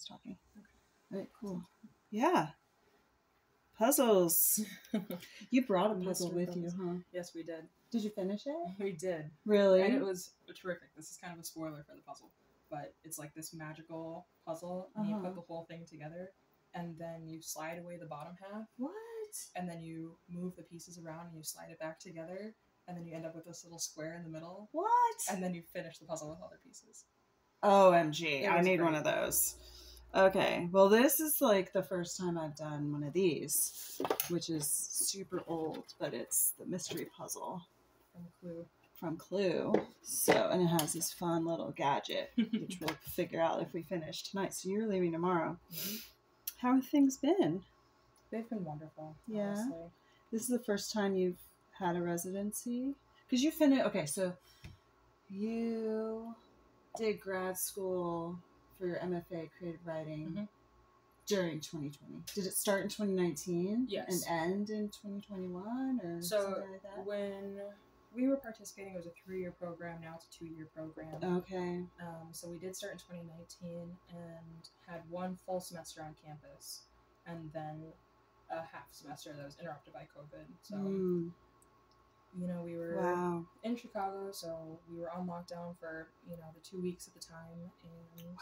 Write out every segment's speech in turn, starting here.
talking. Okay. All right, cool. Yeah. Puzzles. You brought a puzzle with you, huh? Yes, we did. Did you finish it? We did. Really? And it was terrific. This is kind of a spoiler for the puzzle, but it's like this magical puzzle, and you put the whole thing together, and then you slide away the bottom half. What? And then you move the pieces around, and you slide it back together, and then you end up with this little square in the middle. What? And then you finish the puzzle with other pieces. OMG. I need one of those. Okay, well, this is like the first time I've done one of these, which is super old, but it's the mystery puzzle from Clue. So, and it has this fun little gadget, which we'll figure out if we finish tonight. So you're leaving tomorrow. Mm-hmm. How have things been? They've been wonderful. Yeah. Honestly. This is the first time you've had a residency? Because you finished, okay, so you did grad school for your MFA creative writing during 2020. Did it start in 2019? Yes. And end in 2021 or something like that? When we were participating, it was a 3-year program. Now it's a 2-year program. Okay. So we did start in 2019 and had one full semester on campus, and then a half semester that was interrupted by COVID. So, you know, we were in Chicago, so we were on lockdown for, you know, the 2 weeks at the time, and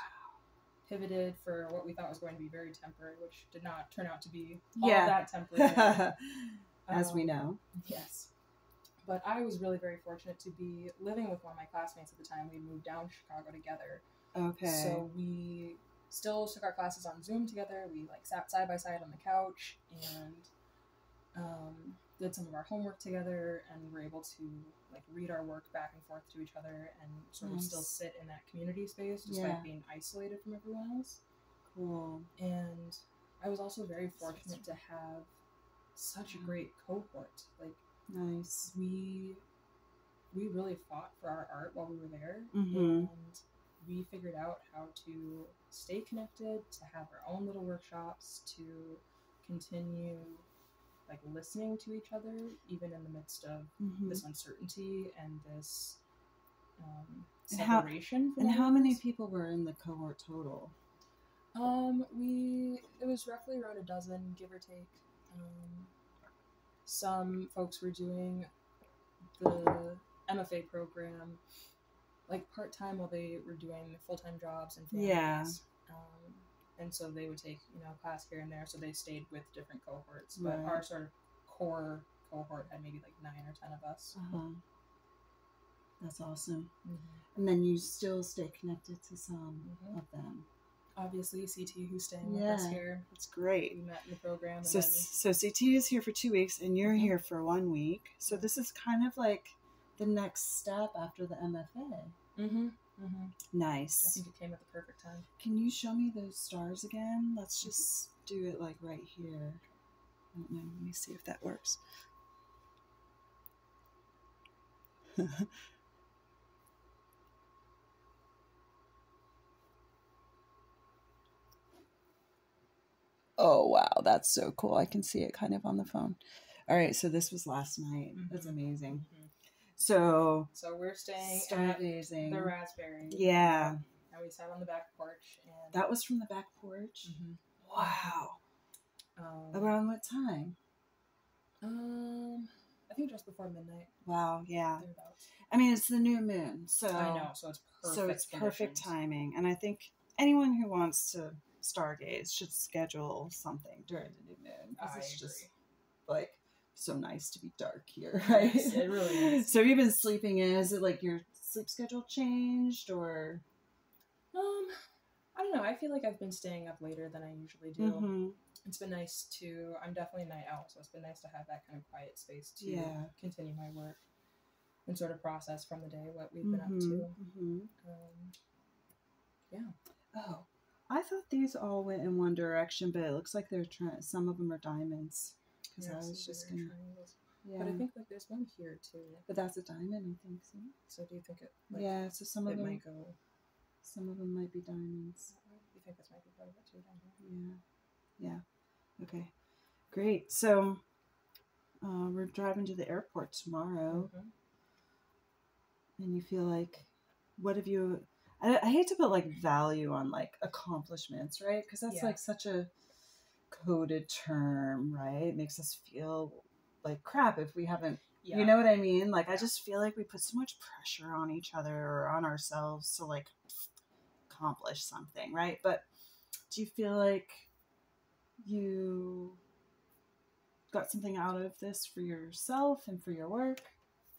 pivoted for what we thought was going to be very temporary, which did not turn out to be all that temporary. As we know. Yes. But I was really very fortunate to be living with one of my classmates at the time. We moved down to Chicago together. Okay. So we still took our classes on Zoom together. We like sat side by side on the couch and did some of our homework together, and were able to like read our work back and forth to each other and sort of still sit in that community space despite being isolated from everyone else. Cool. And I was also very fortunate to have such a great cohort. Like, nice. We really fought for our art while we were there, and we figured out how to stay connected, to have our own little workshops, to continue like listening to each other even in the midst of this uncertainty and this separation. And how many people were in the cohort total? It was roughly around a dozen, give or take. Some folks were doing the MFA program like part-time while they were doing full-time jobs and families. And so they would take, you know, class here and there, so they stayed with different cohorts. But our sort of core cohort had maybe like 9 or 10 of us. That's awesome. And then you still stay connected to some of them. Obviously, CT, who's staying with us here. That's great. We met in the program. So CT is here for 2 weeks, and you're here for 1 week. So this is kind of like the next step after the MFA. Nice. I think it came at the perfect time. Can you show me those stars again? Let's just do it like right here. I don't know. Let me see if that works. Oh, wow. That's so cool. I can see it kind of on the phone. All right. So this was last night. That's amazing. So we're staying stargazing. At the Raspberry. Yeah. And we sat on the back porch. And that was from the back porch? Wow. Around what time? I think just before midnight. Wow, yeah. I mean, it's the new moon, so I know, so it's perfect timing. And I think anyone who wants to stargaze should schedule something during the new moon. I it's agree. Just like so nice to be dark here, right? Yes, it really is. So you've been sleeping in. Is it like your sleep schedule changed or? I don't know. I feel like I've been staying up later than I usually do. It's been nice to, I'm definitely a night owl, so it's been nice to have that kind of quiet space to continue my work and sort of process from the day what we've been up to. Oh, I thought these all went in one direction, but it looks like they're trying. Some of them are diamonds. Because I was just gonna. Yeah. But I think like there's one here too. But that's a diamond, I think. So do you think it? Like, so some of them might go. Some of them might be diamonds. You think this might be part of it too? Down here? Yeah. Okay. Great. So we're driving to the airport tomorrow, and you feel like, what have you? I hate to put like value on like accomplishments, right? Because that's like such a coded term, right? It makes us feel like crap if we haven't, you know what I mean? Like, I just feel like we put so much pressure on each other or on ourselves to like accomplish something, right? But do you feel like you got something out of this for yourself and for your work?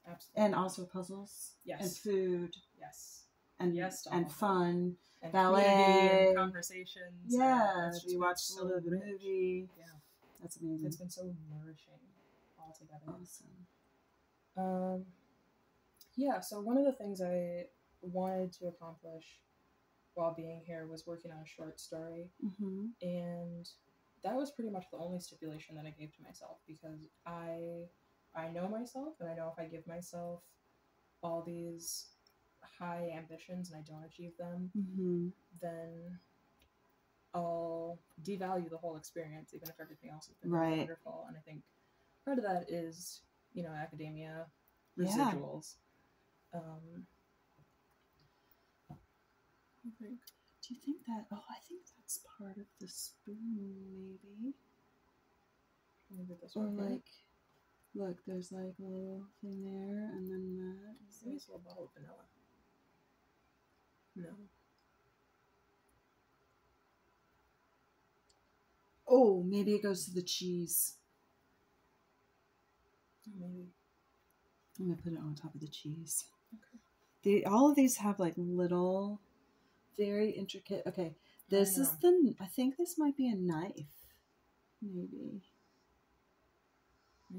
Absolutely. And also puzzles? Yes. And food? Yes. And yes, and fun, and ballet, and conversations. Yeah, we watched a little bit of the movie. Yeah, that's amazing. It's been so nourishing altogether. Awesome. Yeah. So one of the things I wanted to accomplish while being here was working on a short story, and that was pretty much the only stipulation that I gave to myself, because I know myself, and I know if I give myself all these high ambitions and I don't achieve them, then I'll devalue the whole experience, even if everything else has been really wonderful. And I think part of that is, academia, residuals. I think. Do you think that? Oh, I think that's part of the spoon, maybe this one. Or like, look, there's like a little thing there, and then that. Maybe it's a little bottle of vanilla. No. Oh, maybe it goes to the cheese. Maybe. I'm gonna put it on top of the cheese. Okay. All of these have like little, very intricate. Okay, this is I think this might be a knife. Maybe. I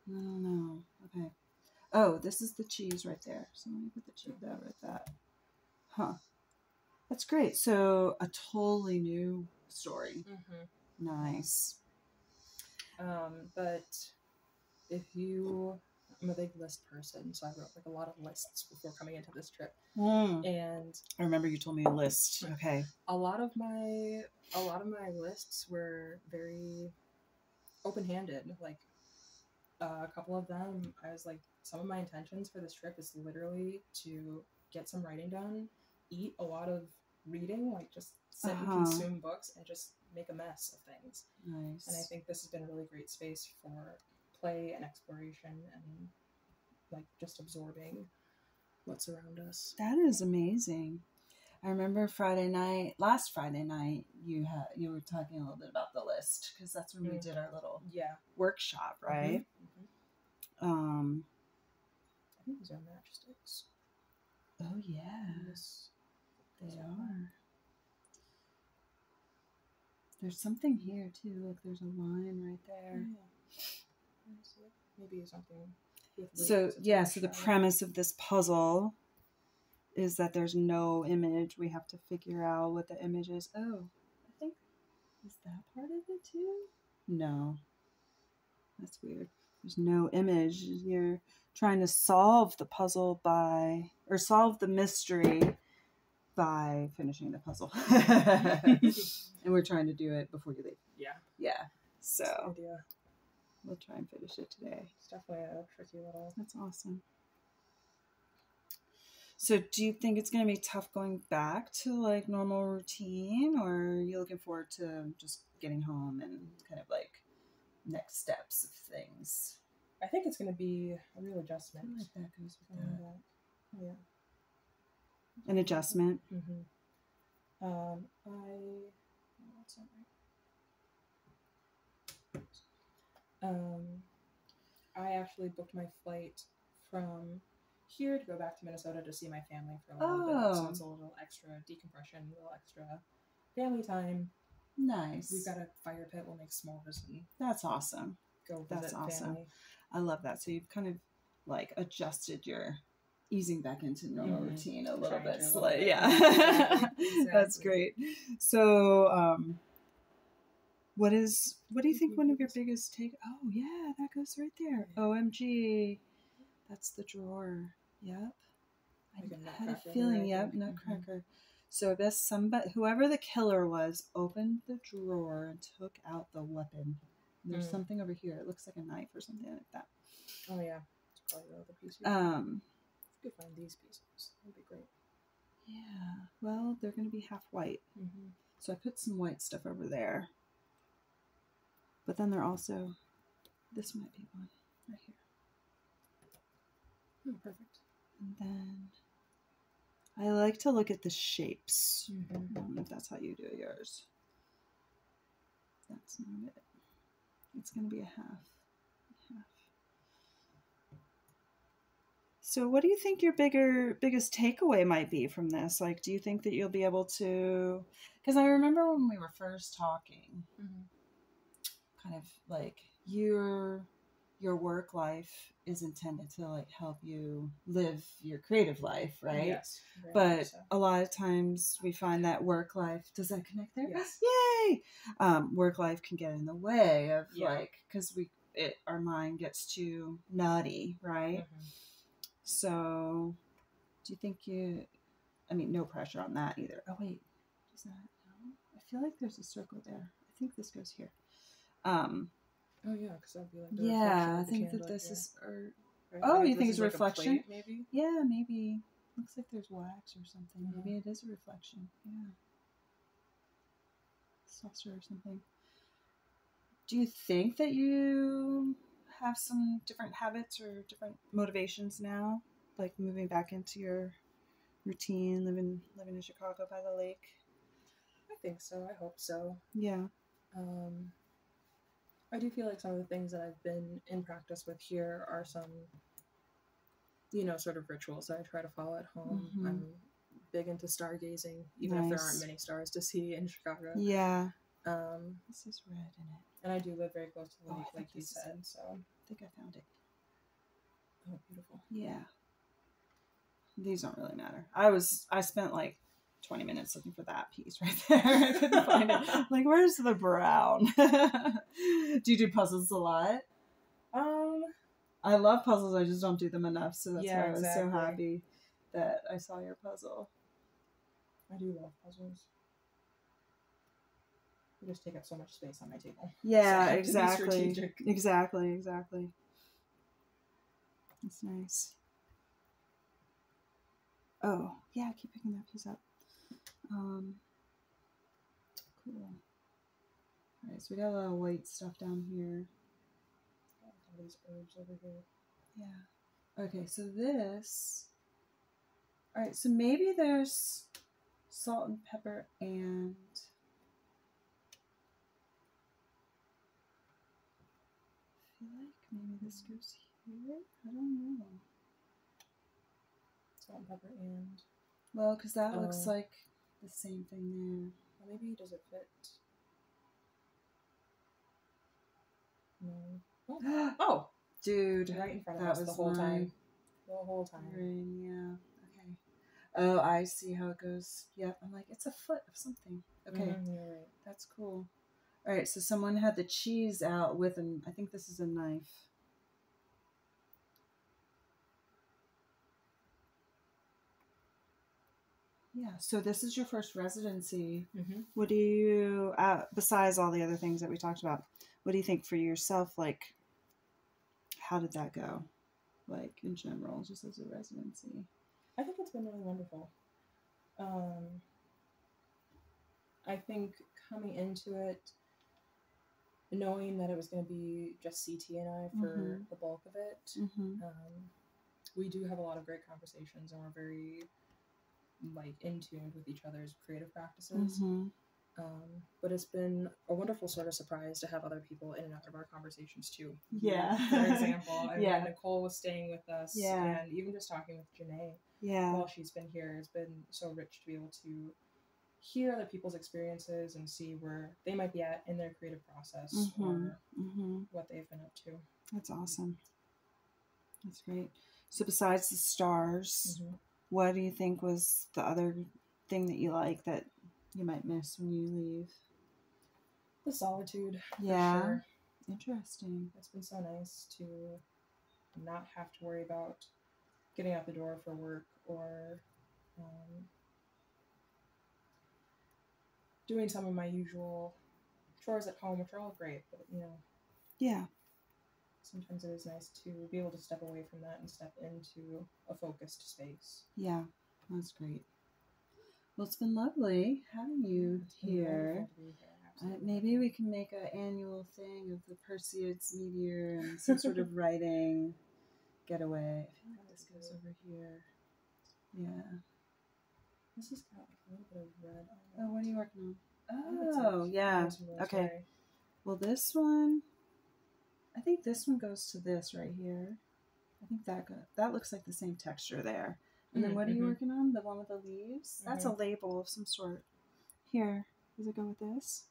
don't know. Okay. Oh, this is the cheese right there. So let me put the cheese out right there. Huh. That's great. So a totally new story. Nice. But I'm a big list person, so I wrote like a lot of lists before coming into this trip. And I remember you told me a list. Okay. A lot of my lists were very open-handed. Like a couple of them, I was like, some of my intentions for this trip is literally to get some writing done, eat a lot of reading, like just sit and consume books and just make a mess of things. Nice. And I think this has been a really great space for play and exploration and like just absorbing what's around us. That is amazing. I remember last Friday night, you were talking a little bit about the list, because that's when we did our little workshop, right? I think these are matchsticks. Oh yeah, yes, they are. There's something here too. Look, there's a line right there. Maybe something. So the premise of this puzzle is that there's no image. We have to figure out what the image is. Oh, I think, is that part of it too? No. That's weird. There's no image. You're trying to solve the puzzle solve the mystery by finishing the puzzle. And we're trying to do it before you leave. Yeah. So we'll try and finish it today. It's definitely a tricky little. That's awesome. So do you think it's going to be tough going back to like normal routine, or are you looking forward to just getting home and kind of like next steps of things? I think it's going to be a real adjustment. I feel like that goes with that. Oh, yeah. An adjustment. I actually booked my flight from here to go back to Minnesota to see my family for a little bit. So it's a little extra decompression, a little extra family time. Nice. We've got a fire pit. We'll make s'mores. That's awesome. Go visit family. I love that. So you've kind of like adjusted your easing back into normal routine a little bit. Yeah. Exactly. That's great. So, what do you think one of your biggest oh yeah, that goes right there. OMG. That's the drawer. Yep. I had a feeling. Yep. Nutcracker. So I guess whoever the killer was, opened the drawer and took out the weapon. There's something over here. It looks like a knife or something like that. Oh yeah. It's probably the other piece. If you could find these pieces, that'd be great. Yeah. Well, they're going to be half white. Mm-hmm. So I put some white stuff over there. But then they're also, this might be one right here. Oh, perfect. And then I like to look at the shapes. Mm-hmm. I don't know if that's how you do yours. That's not it. It's going to be a half. So what do you think your biggest takeaway might be from this? Like, do you think that you'll be able to, because I remember when we were first talking, kind of like your work life is intended to like help you live your creative life, right? Yes. But so. A lot of times we find that work life, does that connect there? Yes. Yay! Work life can get in the way of like, because our mind gets too nutty, right? Mm-hmm. So, do you think no pressure on that either. Oh, wait. Is that, no? I feel like there's a circle there. I think this goes here. Oh, yeah, because that'd be like the yeah, I think that this is, right? You think it's a reflection? Plate, maybe? Yeah, maybe. Looks like there's wax or something. Mm-hmm. Maybe it is a reflection. Yeah. Saucer or something. Do you think that you have some different habits or different motivations now? Like moving back into your routine, living in Chicago by the lake? I think so. I hope so. Yeah. I do feel like some of the things that I've been in practice with here are some, sort of rituals that I try to follow at home. Mm-hmm. I'm big into stargazing, even if there aren't many stars to see in Chicago. Yeah. This is red in it. And I do live very close to the lake, like you said, so. I think I found it. Oh, beautiful. Yeah. These don't really matter. I spent like 20 minutes looking for that piece right there. I couldn't find it. Like, where's the brown? Do you do puzzles a lot? I love puzzles. I just don't do them enough. So that's why I was so happy that I saw your puzzle. I do love puzzles. They just take up so much space on my table. Yeah, so exactly. Exactly. That's nice. Oh, yeah, I keep picking that piece up. Cool. Alright, so we got a lot of white stuff down here. All these herbs over here. Yeah. Okay, so this... Alright, so maybe there's salt and pepper and... I feel like maybe this goes here? I don't know. Salt and pepper and... Well, because that looks like the same thing there. Well, maybe does it fit? No. Oh! Dude. Right in front of us the whole time. The whole time. Yeah. Okay. Oh, I see how it goes. Yep. I'm like, it's a foot of something. Okay. Mm-hmm, you're right. That's cool. All right. So someone had the cheese out with I think this is a knife. Yeah, so this is your first residency. Mm-hmm. What do you, besides all the other things that we talked about, what do you think for yourself, like, how did that go, like, in general, just as a residency? I think it's been really wonderful. I think coming into it, knowing that it was going to be just CT and I for the bulk of it, we do have a lot of great conversations, and we're very... like in tune with each other's creative practices. But it's been a wonderful sort of surprise to have other people in and out of our conversations too. Yeah. For example, Nicole was staying with us, and even just talking with Janae while she's been here has been so rich to be able to hear other people's experiences and see where they might be at in their creative process or what they've been up to. That's awesome. That's great. So besides the stars, what do you think was the other thing that you like that you might miss when you leave? The solitude. Yeah. For sure. Interesting. It's been so nice to not have to worry about getting out the door for work or doing some of my usual chores at home, which are all great, but Yeah. Sometimes it is nice to be able to step away from that and step into a focused space. Yeah, that's great. Well, it's been lovely having you here. Maybe we can make an annual thing of the Perseids Meteor and some sort of writing getaway. I feel like this goes over here. Yeah. This has got like a little bit of red on it. Oh, what are you working on? Oh, yeah. Okay. Well, this one, I think this one goes to this right here. I think that looks like the same texture there. And then what are you working on? The one with the leaves? That's a label of some sort. Here. Does it go with this?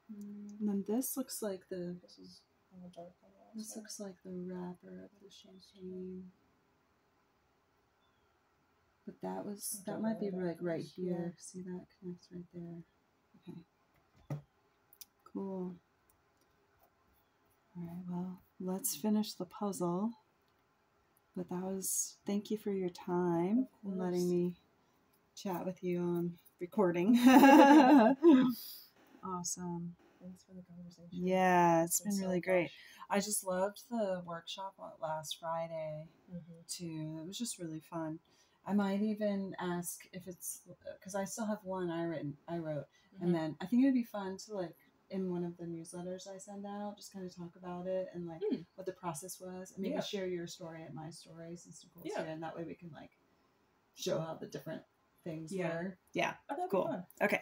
And then this looks like This is on the dark one. This looks like the wrapper of the champagne. But that might be like right here. See, that connects right there. Okay. Cool. All right, well, let's finish the puzzle. But thank you for your time and letting me chat with you on recording. Awesome. Thanks for the conversation. Yeah, it's been really great. I just loved the workshop last Friday too. It was just really fun. I might even ask if it's, because I still have one I wrote, and then I think it would be fun to like in one of the newsletters I send out, just kind of talk about it and like what the process was, and maybe share your story at my story since Nicole's here, and that way we can like show how the different things were. Yeah, Oh, that'd cool. be fun. Okay.